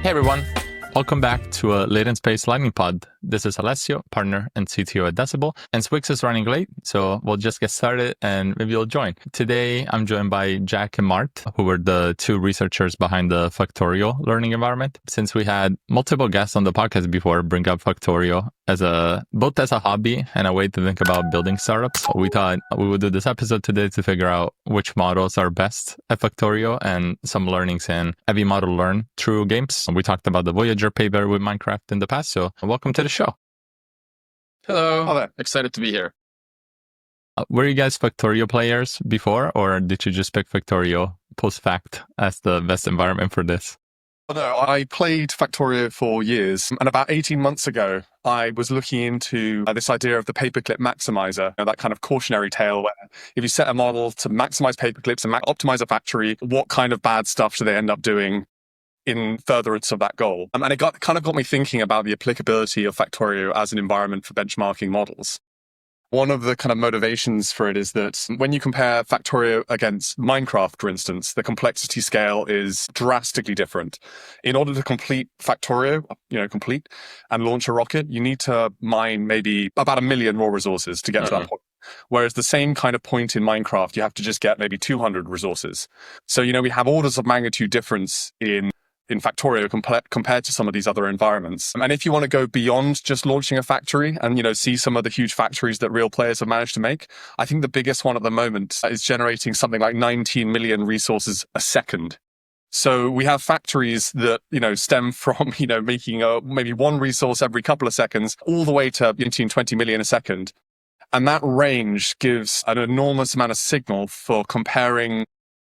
Hey everyone, welcome back to a Latent Space Lightning Pod. This is Alessio, partner and CTO at Decibel, and Swix is running late, so we'll just get started and maybe you'll join. Today, I'm joined by Jack and Mart, who were the two researchers behind the Factorio Learning Environment. Since we had multiple guests on the podcast before bring up Factorio both as a hobby and a way to think about building startups, we thought we would do this episode today to figure out which models are best at Factorio and some learnings in heavy model learn through games. We talked about the Voyager paper with Minecraft in the past, so welcome to the show. Hello. Hello. Excited to be here. Were you guys Factorio players before, or did you just pick Factorio post-fact as the best environment for this? No, I played Factorio for years, and about 18 months ago, I was looking into this idea of the paperclip maximizer, that kind of cautionary tale where if you set a model to maximize paperclips and optimize a factory, what kind of bad stuff do they end up doing in furtherance of that goal? And it kind of got me thinking about the applicability of Factorio as an environment for benchmarking models. One of the kind of motivations for it is that when you compare Factorio against Minecraft, for instance, the complexity scale is drastically different. In order to complete Factorio, complete and launch a rocket, you need to mine maybe about 1 million raw resources to get to that point. Whereas the same kind of point in Minecraft, you have to just get maybe 200 resources. So, we have orders of magnitude difference in Factorio compared to some of these other environments. And if you want to go beyond just launching a factory and, see some of the huge factories that real players have managed to make, I think the biggest one at the moment is generating something like 19 million resources a second. So we have factories that, stem from, making maybe one resource every couple of seconds all the way to 20 million a second. And that range gives an enormous amount of signal for comparing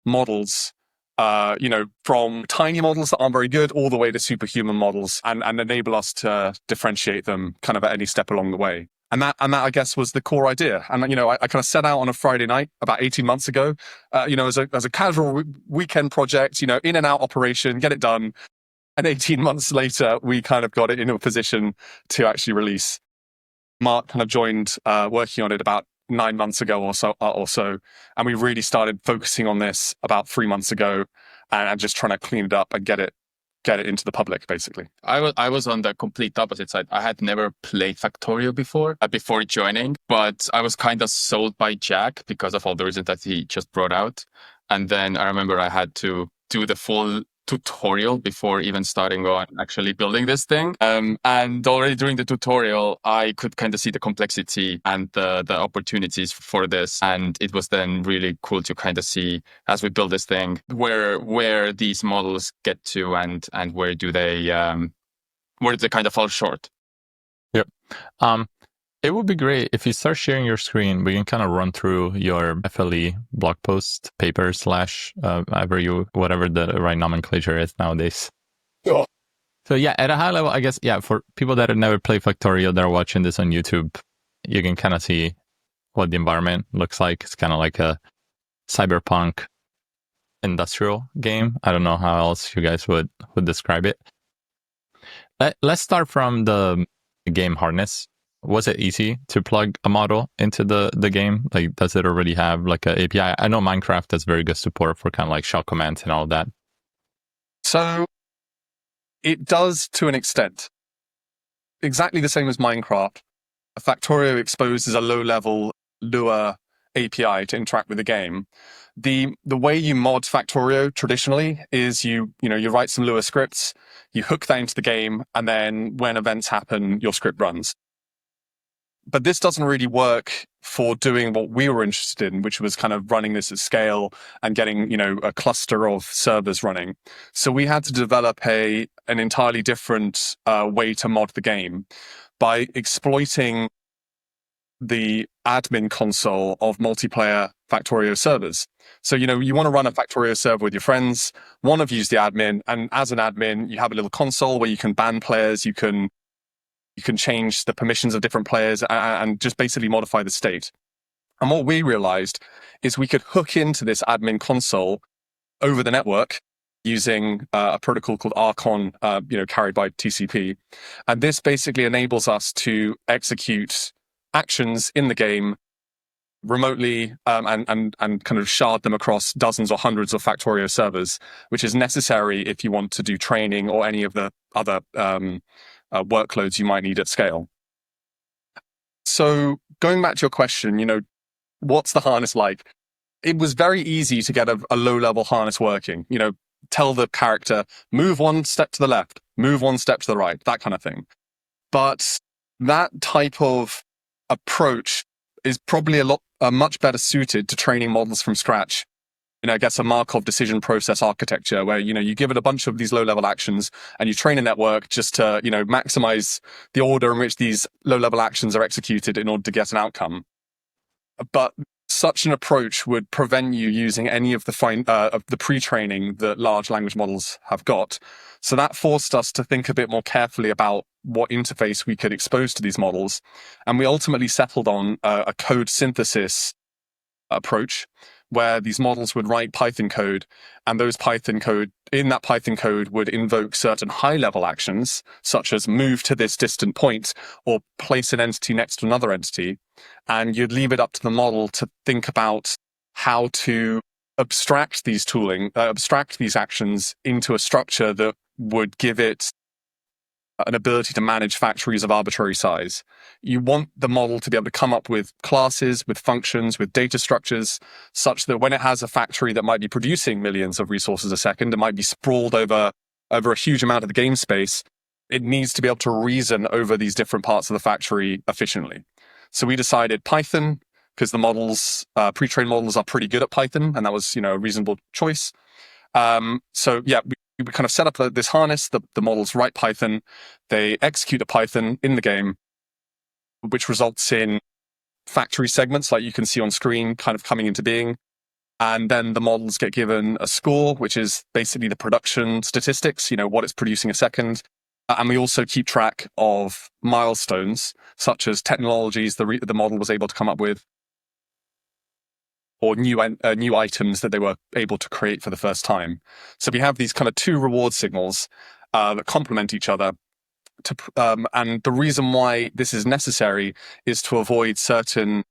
models from tiny models that aren't very good all the way to superhuman models and enable us to differentiate them kind of at any step along the way. And that, I guess, was the core idea. And, I kind of set out on a Friday night about 18 months ago, as a casual weekend project, in and out operation, get it done. And 18 months later, we kind of got it into a position to actually release. Mark kind of joined working on it about 9 months ago or so. And we really started focusing on this about 3 months ago and just trying to clean it up and get it into the public, basically. I was on the complete opposite side. I had never played Factorio before joining, but I was kind of sold by Jack because of all the reasons that he just brought out. And then I remember I had to do the full tutorial before even starting on actually building this thing. And already during the tutorial, I could kind of see the complexity and the opportunities for this. And it was then really cool to kind of see as we build this thing, where these models get to and where do they kind of fall short. Yep. It would be great if you start sharing your screen. We can kind of run through your FLE blog post, paper / whatever the right nomenclature is nowadays. Sure. So yeah, at a high level, I guess, for people that have never played Factorio, that are watching this on YouTube, you can kind of see what the environment looks like. It's kind of like a cyberpunk industrial game. I don't know how else you guys would describe it. Let's start from the game hardness. Was it easy to plug a model into the game? Like, does it already have like an API? I know Minecraft has very good support for kind of like shell commands and all that. So it does to an extent. Exactly the same as Minecraft. Factorio exposes a low-level Lua API to interact with the game. The way you mod Factorio traditionally is you write some Lua scripts, you hook that into the game, and then when events happen, your script runs. But this doesn't really work for doing what we were interested in, which was kind of running this at scale and getting, a cluster of servers running. So we had to develop an entirely different way to mod the game by exploiting the admin console of multiplayer Factorio servers. So, you want to run a Factorio server with your friends. One of you's the admin. And as an admin, you have a little console where you can ban players. You can change the permissions of different players and just basically modify the state. And what we realized is we could hook into this admin console over the network using a protocol called Archon, carried by TCP. And this basically enables us to execute actions in the game remotely and kind of shard them across dozens or hundreds of Factorio servers, which is necessary if you want to do training or any of the other workloads you might need at scale. So going back to your question, what's the harness like? It was very easy to get a low-level harness working. Tell the character, move one step to the left, move one step to the right, that kind of thing. But that type of approach is probably much better suited to training models from scratch. I guess a Markov decision process architecture where, you give it a bunch of these low-level actions and you train a network just to, maximize the order in which these low-level actions are executed in order to get an outcome. But such an approach would prevent you using any of the pre-training that large language models have got. So that forced us to think a bit more carefully about what interface we could expose to these models. And we ultimately settled on a code synthesis approach where these models would write Python code, and in that Python code would invoke certain high-level actions, such as move to this distant point or place an entity next to another entity. And you'd leave it up to the model to think about how to abstract these actions into a structure that would give it an ability to manage factories of arbitrary size. You want the model to be able to come up with classes, with functions, with data structures, such that when it has a factory that might be producing millions of resources a second, it might be sprawled over a huge amount of the game space, it needs to be able to reason over these different parts of the factory efficiently. So we decided Python, because the models, pre-trained models are pretty good at Python, and that was, a reasonable choice. We kind of set up this harness. The models write Python. They execute a Python in the game, which results in factory segments like you can see on screen kind of coming into being. And then the models get given a score, which is basically the production statistics, what it's producing a second. And we also keep track of milestones, such as technologies the model was able to come up with, or new items that they were able to create for the first time. So we have these kind of two reward signals that complement each other. And the reason why this is necessary is to avoid certain,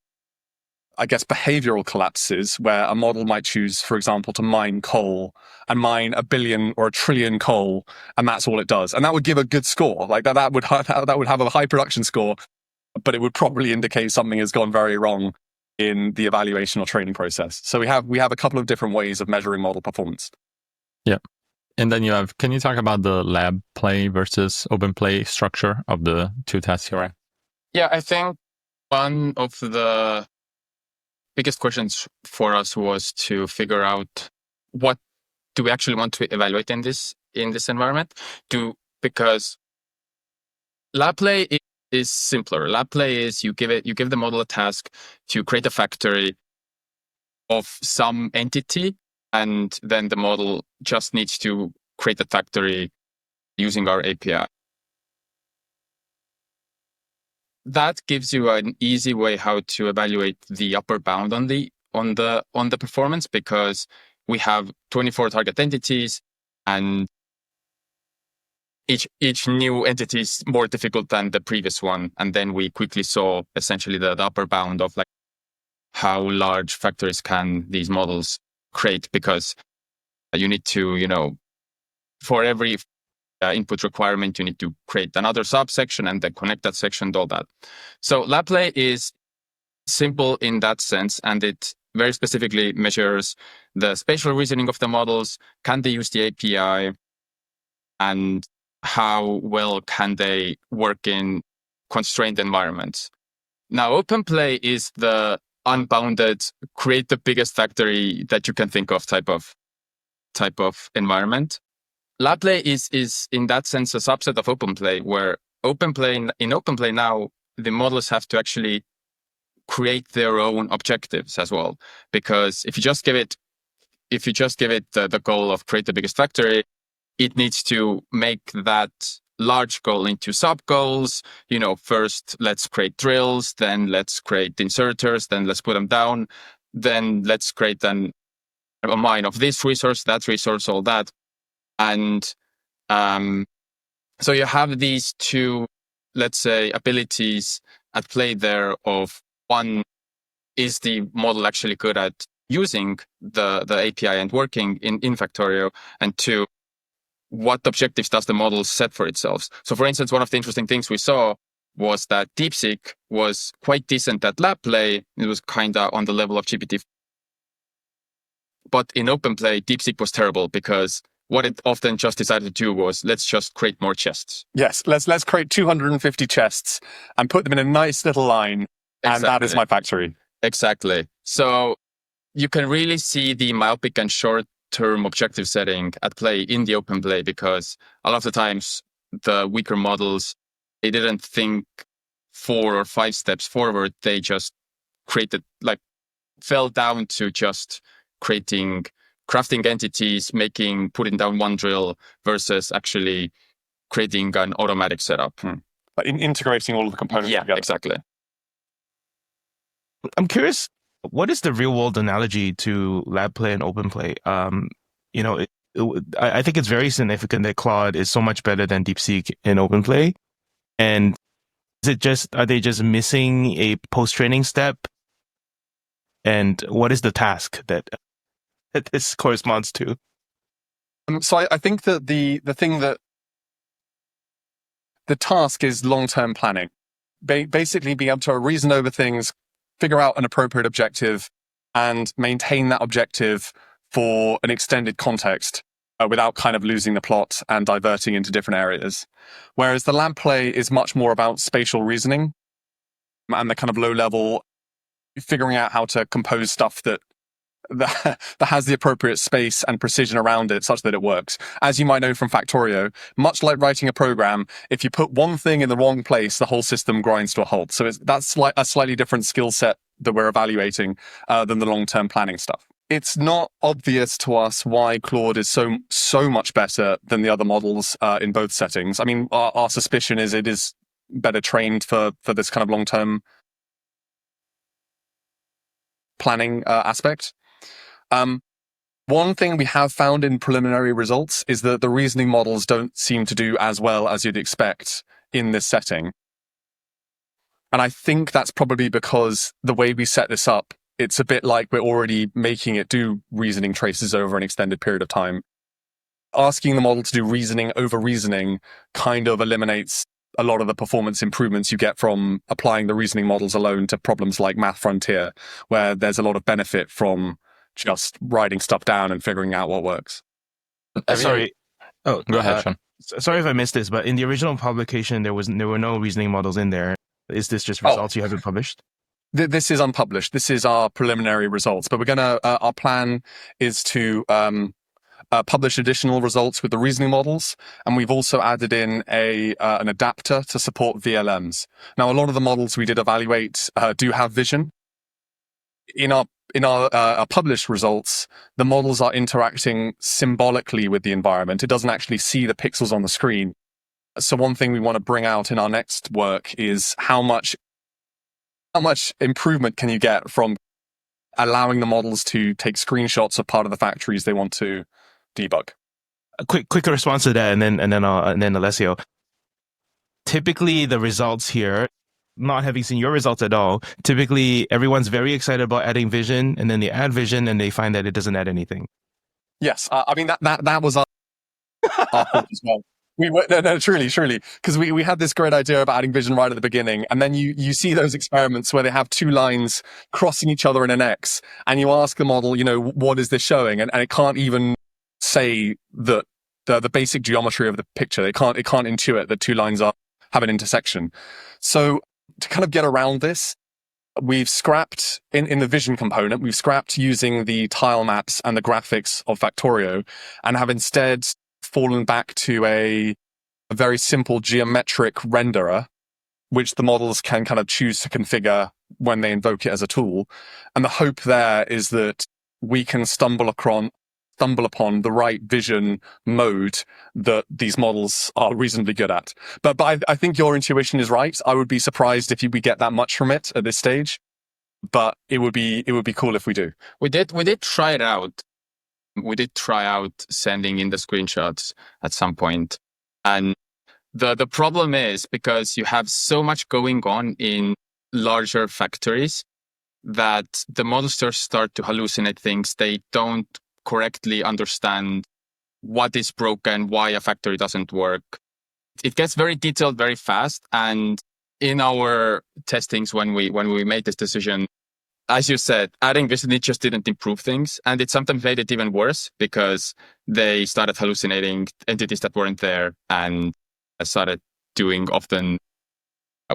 I guess, behavioral collapses where a model might choose, for example, to mine coal and mine 1 billion or 1 trillion coal, and that's all it does. And that would give a good score. Like that would have a high production score, but it would probably indicate something has gone very wrong in the evaluation or training process. So we have a couple of different ways of measuring model performance. Yeah. And then can you talk about the lab play versus open play structure of the two tests you ran? Yeah, I think one of the biggest questions for us was to figure out what do we actually want to evaluate in this environment. Because lab play is simpler. Lab play is you give the model a task to create a factory of some entity, and then the model just needs to create a factory using our API. That gives you an easy way how to evaluate the upper bound on the performance, because we have 24 target entities, and each new entity is more difficult than the previous one. And then we quickly saw essentially the upper bound of like how large factories can these models create, because you need to, for every input requirement, you need to create another subsection and then connect that section to all that. So lab play is simple in that sense, and it very specifically measures the spatial reasoning of the models. Can they use the API? And how well can they work in constrained environments? Now, open play is the unbounded, create the biggest factory that you can think of type of environment. Lab play is in that sense a subset of open play, where in open play now the models have to actually create their own objectives as well. Because if you just give it the goal of create the biggest factory, it needs to make that large goal into sub goals. First let's create drills, then let's create inserters, then let's put them down, then let's create a mine of this resource, that resource, all that. And so you have these two, let's say, abilities at play there of one is the model actually good at using the API and working in Factorio? And two, what objectives does the model set for itself? So for instance, one of the interesting things we saw was that DeepSeek was quite decent at lab play. It was kind of on the level of GPT. But in OpenPlay, DeepSeek was terrible because what it often just decided to do was, let's just create more chests. Yes, let's create 250 chests and put them in a nice little line. And Exactly. that is my factory. Exactly. So you can really see the myopic and short-term objective setting at play in the OpenPlay, because a lot of the times the weaker models, they didn't think 4 or 5 steps forward. They just created, fell down to just crafting entities, putting down one drill versus actually creating an automatic setup. But integrating all of the components together. Yeah, exactly. I'm curious, what is the real world analogy to lab play and open play? I think it's very significant that Claude is so much better than DeepSeek in open play. And are they just missing a post-training step? And what is the task that this corresponds to? So I think that the thing that the task is long-term planning. Basically being able to reason over things, figure out an appropriate objective, and maintain that objective for an extended context without kind of losing the plot and diverting into different areas. Whereas the lab play is much more about spatial reasoning and the kind of low-level figuring out how to compose stuff that has the appropriate space and precision around it such that it works. As you might know from Factorio, much like writing a program, if you put one thing in the wrong place, the whole system grinds to a halt. So that's a slightly different skill set that we're evaluating than the long-term planning stuff. It's not obvious to us why Claude is so much better than the other models in both settings. I mean, our suspicion is it is better trained for this kind of long-term planning aspect. One thing we have found in preliminary results is that the reasoning models don't seem to do as well as you'd expect in this setting. And I think that's probably because the way we set this up, it's a bit like we're already making it do reasoning traces over an extended period of time. Asking the model to do reasoning over reasoning kind of eliminates a lot of the performance improvements you get from applying the reasoning models alone to problems like Math Frontier, where there's a lot of benefit from just writing stuff down and figuring out what works. Sorry. Go ahead, Sean. Sorry if I missed this, but in the original publication, there were no reasoning models in there. Is this just results you haven't published? This is unpublished. This is our preliminary results, but we're gonna. Our plan is to publish additional results with the reasoning models, and we've also added in an adapter to support VLMs. Now, a lot of the models we did evaluate do have vision. In our published results, the models are interacting symbolically with the environment. It doesn't actually see the pixels on the screen. So one thing we want to bring out in our next work is how much improvement can you get from allowing the models to take screenshots of part of the factories they want to debug. A quick response to that, and then Alessio. Typically, the results here, not having seen your results at all, typically everyone's very excited about adding vision, and then they add vision and they find that it doesn't add anything. Yes, I mean that was our point as well. We were no, truly, because we had this great idea about adding vision right at the beginning, and then you see those experiments where they have two lines crossing each other in an X, and you ask the model, what is this showing, and it can't even say that the basic geometry of the picture. It can't intuit that two lines have an intersection. So to kind of get around this, we've scrapped in the vision component. We've scrapped using the tile maps and the graphics of Factorio, and have instead fallen back to a very simple geometric renderer, which the models can kind of choose to configure when they invoke it as a tool. And the hope there is that we can stumble upon the right vision mode that these models are reasonably good at. But I think your intuition is right. I would be surprised if we get that much from it at this stage, but it would be cool if we do. We did try it out. We did try out sending in the screenshots at some point. And the problem is because you have so much going on in larger factories, that the models start to hallucinate things. They don't correctly understand what is broken, why a factory doesn't work. It gets very detailed very fast. And in our testings, when we made this decision, as you said, adding vicinity just didn't improve things. And it sometimes made it even worse because they started hallucinating entities that weren't there and started doing often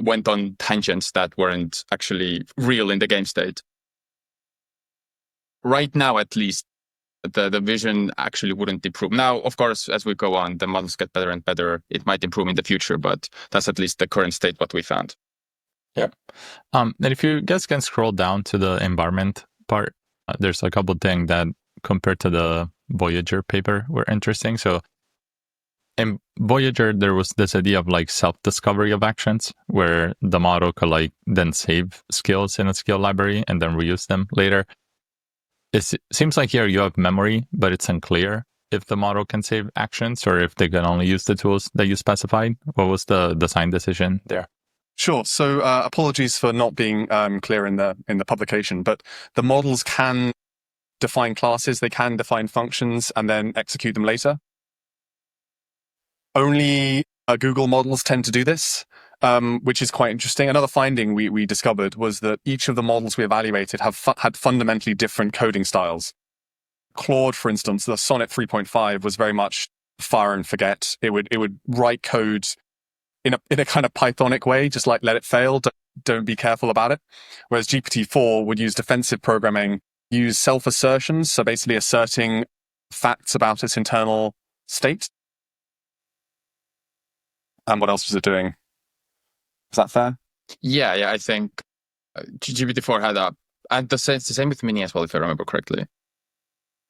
went on tangents that weren't actually real in the game state. Right now, at least, the vision actually wouldn't improve. Now, of course, as we go on, the models get better and better. It might improve in the future, but that's at least the current state what we found. Yeah. And if you guys can scroll down to the environment part, there's a couple things that compared to the Voyager paper were interesting. So in Voyager, there was this idea of like self-discovery of actions where the model could like then save skills in a skill library and then reuse them later. It seems like here you have memory, but it's unclear if the model can save actions or if they can only use the tools that you specified. What was the design decision there? Sure. So apologies for not being clear in the publication, but the models can define classes, they can define functions, and then execute them later. Only Google models tend to do this, which is quite interesting. Another finding we discovered was that each of the models we evaluated had fundamentally different coding styles. Claude, for instance, the Sonnet 3.5 was very much fire and forget. It would write code in a kind of Pythonic way, just like let it fail, don't be careful about it. Whereas GPT-4 would use defensive programming, use self-assertions, so basically asserting facts about its internal state. And what else was it doing? Is that fair? Yeah, I think GPT-4 had and the same with Mini as well, if I remember correctly.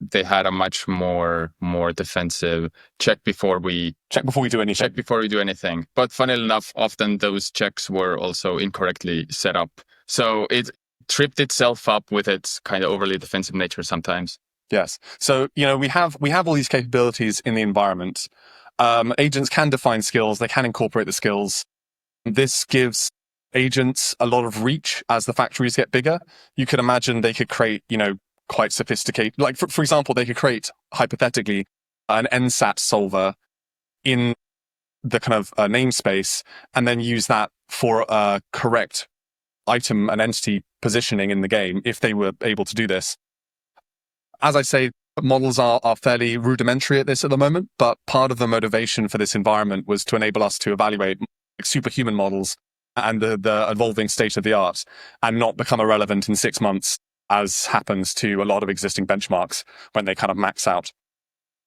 They had a much more defensive check before we do anything. Check before we do anything. But funnily enough, often those checks were also incorrectly set up. So it tripped itself up with its kind of overly defensive nature sometimes. Yes. So, we have all these capabilities in the environment. Agents can define skills. They can incorporate the skills. This gives agents a lot of reach as the factories get bigger. You could imagine they could create, quite sophisticated, like for example, they could create hypothetically an NSAT solver in the kind of namespace and then use that for a correct item and entity positioning in the game if they were able to do this. As I say, models are fairly rudimentary at the moment, but part of the motivation for this environment was to enable us to evaluate superhuman models and the evolving state of the art and not become irrelevant in 6 months, as happens to a lot of existing benchmarks when they kind of max out.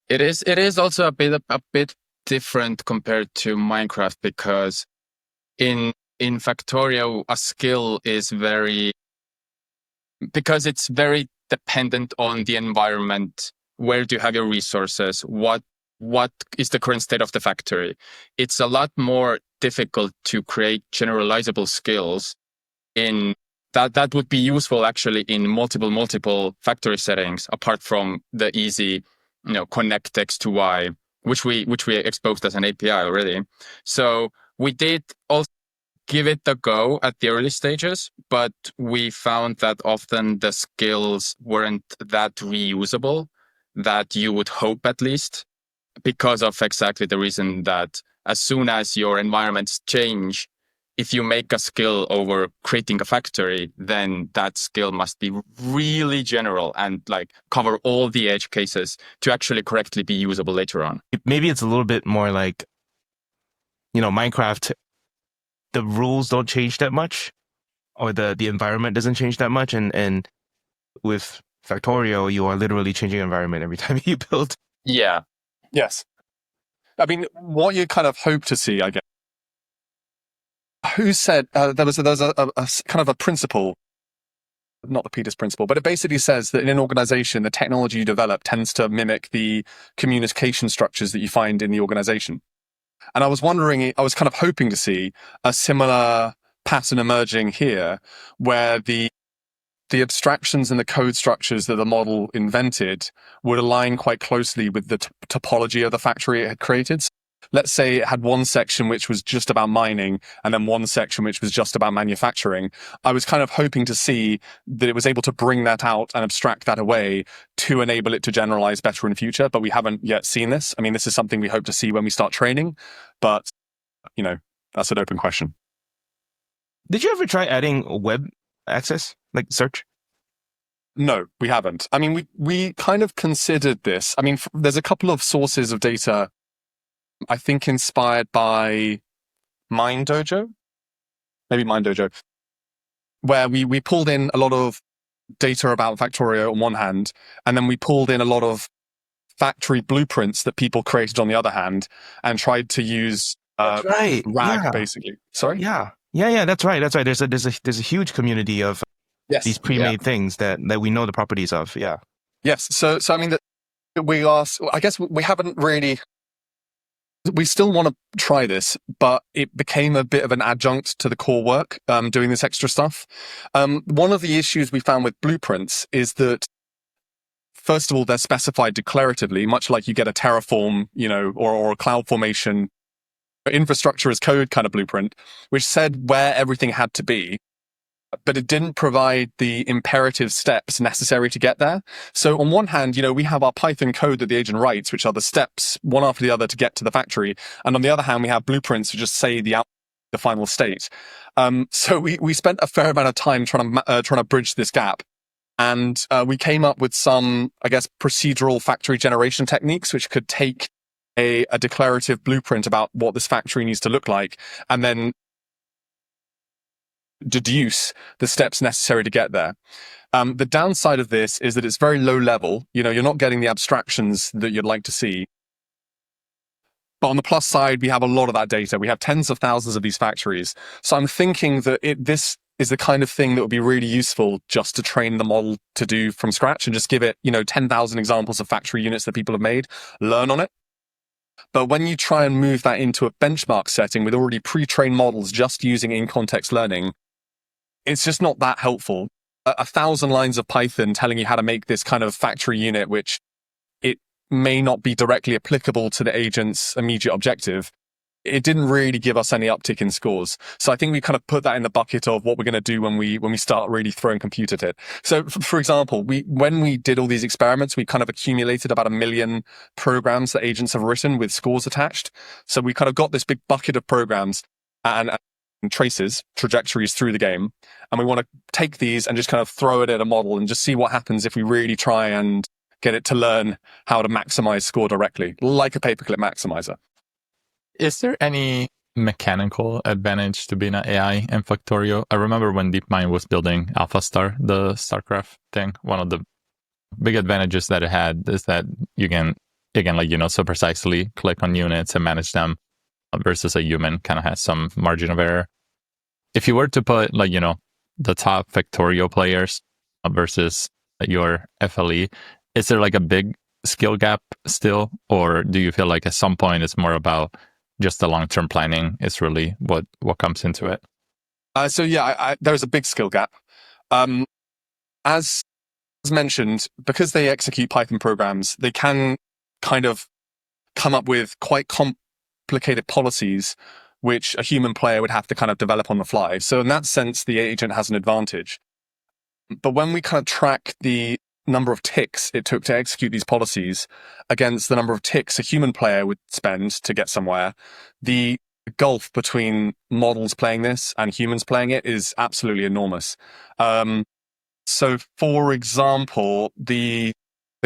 It is also a bit different compared to Minecraft because in Factorio, a skill is because it's very dependent on the environment. Where do you have your resources? What is the current state of the factory? It's a lot more difficult to create generalizable skills in that would be useful actually in multiple factory settings, apart from the easy, connect X to Y, which we exposed as an API already. So we did also give it a go at the early stages, but we found that often the skills weren't that reusable that you would hope, at least, because of exactly the reason that as soon as your environments change, if you make a skill over creating a factory, then that skill must be really general and like cover all the edge cases to actually correctly be usable later on. Maybe it's a little bit more like, Minecraft, the rules don't change that much, or the environment doesn't change that much. And with Factorio, you are literally changing your environment every time you build. Yeah. Yes. I mean, what you kind of hope to see, I guess. Who said there was a kind of a principle, not the Peters principle, but it basically says that in an organization, the technology you develop tends to mimic the communication structures that you find in the organization. And I was kind of hoping to see a similar pattern emerging here, where the abstractions and the code structures that the model invented would align quite closely with the topology of the factory it had created. let's say it had one section which was just about mining and then one section which was just about manufacturing, I was kind of hoping to see that it was able to bring that out and abstract that away to enable it to generalize better in future. But we haven't yet seen this. I mean, this is something we hope to see when we start training, but that's an open question. Did you ever try adding web access, like search? No, we haven't. I mean, we kind of considered this. I mean, there's a couple of sources of data, I think inspired by MindDojo, where we pulled in a lot of data about Factorio on one hand, and then we pulled in a lot of factory blueprints that people created on the other hand, and tried to use RAG, basically. Sorry? Yeah, that's right. There's a huge community of these pre-made things that we know the properties of. Yeah. Yes. So I mean, I guess we haven't really. We still want to try this, but it became a bit of an adjunct to the core work, doing this extra stuff. One of the issues we found with blueprints is that, first of all, they're specified declaratively, much like you get a Terraform, or a CloudFormation infrastructure as code kind of blueprint, which said where everything had to be, but it didn't provide the imperative steps necessary to get there. So on one hand, we have our Python code that the agent writes, which are the steps one after the other to get to the factory. And on the other hand, we have blueprints to just say the final state. So we spent a fair amount of time trying to bridge this gap. And we came up with some, I guess, procedural factory generation techniques, which could take a declarative blueprint about what this factory needs to look like, and then deduce the steps necessary to get there. The downside of this is that it's very low level. You're not getting the abstractions that you'd like to see. But on the plus side, we have a lot of that data. We have tens of thousands of these factories. So I'm thinking that this is the kind of thing that would be really useful just to train the model to do from scratch and just give it, 10,000 examples of factory units that people have made, learn on it. But when you try and move that into a benchmark setting with already pre-trained models just using in-context learning, it's just not that helpful. 1,000 lines of Python telling you how to make this kind of factory unit, which it may not be directly applicable to the agent's immediate objective, it didn't really give us any uptick in scores. So I think we kind of put that in the bucket of what we're going to do when we start really throwing compute at it. So for example, when we did all these experiments, we kind of accumulated about 1 million programs that agents have written with scores attached. So we kind of got this big bucket of programs and trajectories through the game. And we want to take these and just kind of throw it at a model and just see what happens if we really try and get it to learn how to maximize score directly, like a paperclip maximizer. Is there any mechanical advantage to being an AI in Factorio? I remember when DeepMind was building AlphaStar, the StarCraft thing, one of the big advantages that it had is that you can, again, so precisely click on units and manage them versus a human kind of has some margin of error. If you were to put the top Factorio players versus your FLE, is there like a big skill gap still? Or do you feel like at some point it's more about just the long-term planning is really what comes into it? There's a big skill gap. As mentioned, because they execute Python programs, they can kind of come up with quite complicated policies, which a human player would have to kind of develop on the fly. So in that sense, the agent has an advantage. But when we kind of track the number of ticks it took to execute these policies against the number of ticks a human player would spend to get somewhere, the gulf between models playing this and humans playing it is absolutely enormous. So, for example, the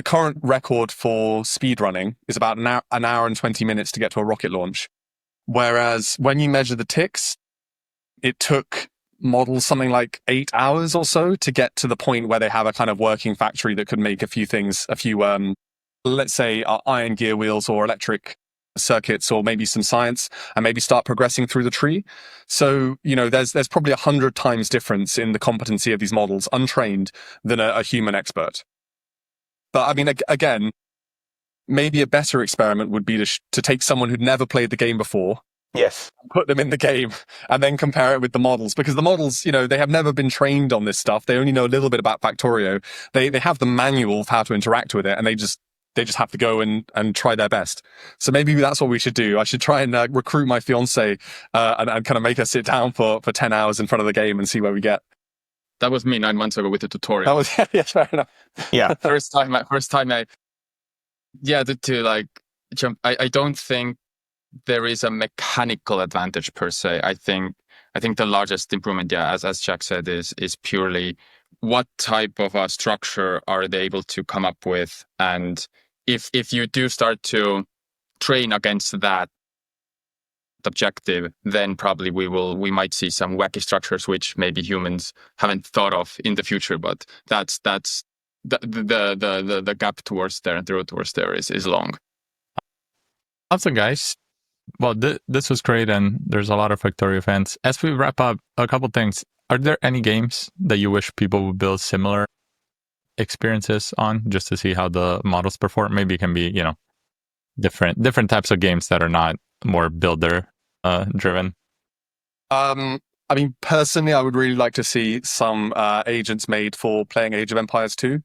current record for speedrunning is about an hour and 20 minutes to get to a rocket launch. Whereas when you measure the ticks, it took models something like 8 hours or so to get to the point where they have a kind of working factory that could make a few things, let's say iron gear wheels or electric circuits or maybe some science, and maybe start progressing through the tree. So, there's probably 100 times difference in the competency of these models untrained than a human expert. But I mean, again, maybe a better experiment would be to take someone who'd never played the game before, yes, put them in the game and then compare it with the models, because the models, they have never been trained on this stuff. They only know a little bit about Factorio. They have the manual of how to interact with it, and they just They just have to go and try their best. So maybe that's what we should do. I should try and recruit my fiance and kind of make her sit down for 10 hours in front of the game and see where we get. That was me 9 months ago with the tutorial. That was, yeah, fair enough. Yeah. first time I to like jump. I don't think there is a mechanical advantage per se. I think the largest improvement, as Jack said, is purely what type of a structure are they able to come up with, and if you do start to train against that objective, then probably we might see some wacky structures which maybe humans haven't thought of in the future. But that's the gap towards there and the road towards there is long. Awesome, guys. Well, this was great, and there's a lot of Factorio fans. As we wrap up, a couple things. Are there any games that you wish people would build similar experiences on, just to see how the models perform? Maybe it can be, different types of games that are not more builder driven. I mean, personally, I would really like to see some agents made for playing Age of Empires 2,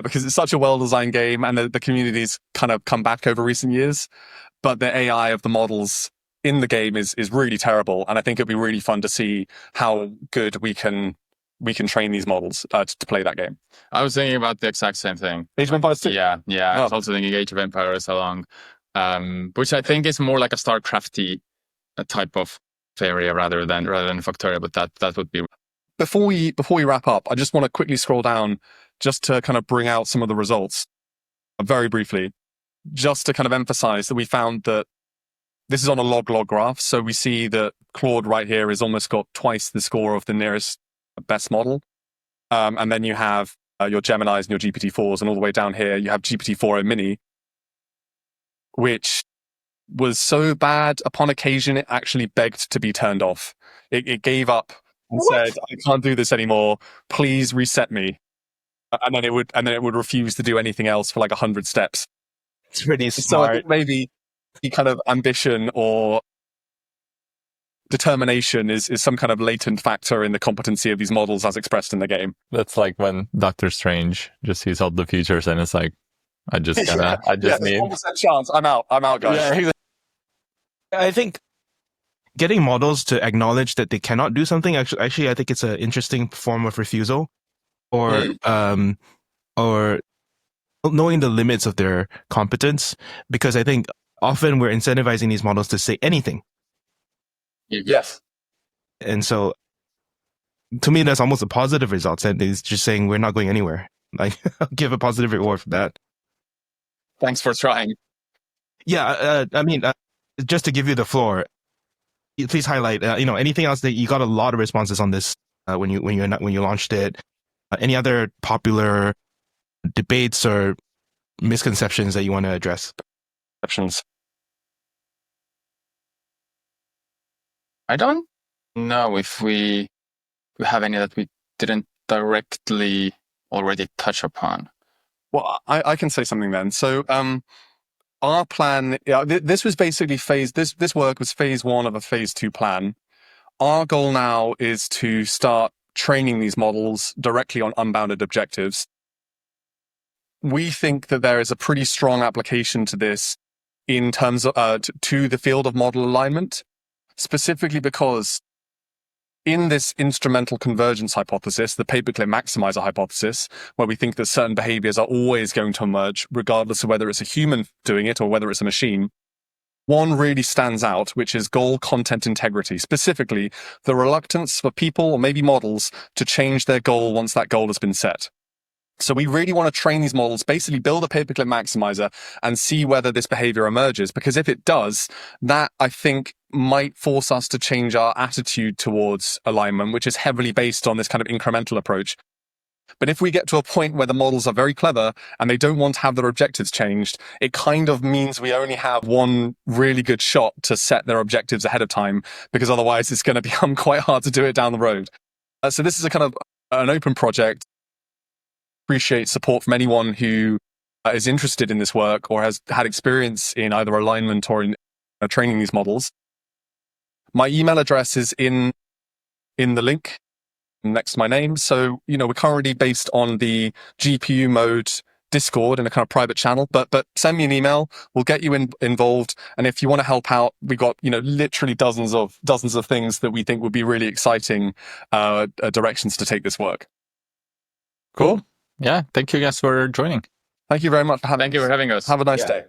because it's such a well-designed game, and the community's kind of come back over recent years. But the AI of the models in the game is really terrible, and I think it'd be really fun to see how good we can train these models to play that game. I was thinking about the exact same thing. Age of Empires 2? Yeah. Oh. I was also thinking Age of Empires along, which I think is more like a StarCrafty type of area rather than Factorio, but that would be. Before we wrap up, I just want to quickly scroll down just to kind of bring out some of the results very briefly, just to kind of emphasize that we found that this is on a log-log graph. So we see that Claude right here has almost got twice the score of the nearest best model. And then you have your Geminis and your GPT-4s, and all the way down here, you have GPT-4o Mini, which was so bad upon occasion, it actually begged to be turned off. It gave up and said, I can't do this anymore. Please reset me. And then it would refuse to do anything else for like 100 steps. It's pretty So I smart. think maybe the kind of ambition or determination is some kind of latent factor in the competency of these models as expressed in the game. That's like when Doctor Strange just sees all the futures and it's like, I just need. 1% chance. I'm out, guys. Yeah, exactly. I think getting models to acknowledge that they cannot do something, actually, I think it's an interesting form of refusal, or knowing the limits of their competence, because I think often we're incentivizing these models to say anything. Yes. And so to me, that's almost a positive result. And it's just saying we're not going anywhere. Like, I'll give a positive reward for that. Thanks for trying. Yeah, I mean, just to give you the floor, please highlight, anything else that you got a lot of responses on this when you launched it. Any other popular debates or misconceptions that you want to address? I don't know if we have any that we didn't directly already touch upon. Well, I can say something then. So, our plan, this was basically this work was phase 1 of a phase 2 plan. Our goal now is to start training these models directly on unbounded objectives. We think that there is a pretty strong application to this in terms of to the field of model alignment, specifically because in this instrumental convergence hypothesis, the paperclip maximizer hypothesis, where we think that certain behaviors are always going to emerge, regardless of whether it's a human doing it or whether it's a machine, one really stands out, which is goal content integrity, specifically the reluctance for people or maybe models to change their goal once that goal has been set. So we really want to train these models, basically build a paperclip maximizer and see whether this behavior emerges. Because if it does, that I think might force us to change our attitude towards alignment, which is heavily based on this kind of incremental approach. But if we get to a point where the models are very clever and they don't want to have their objectives changed, it kind of means we only have one really good shot to set their objectives ahead of time, because otherwise it's going to become quite hard to do it down the road. So this is a kind of an open project. Appreciate support from anyone who is interested in this work or has had experience in either alignment or in training these models. My email address is in the link next to my name. So, we're currently based on the GPU mode Discord in a kind of private channel, but send me an email. We'll get you involved. And if you want to help out, we've got, literally dozens of things that we think would be really exciting directions to take this work. Cool. Yeah. Thank you guys for joining. Thank you very much for having us. Thank you for having us. Have a nice day.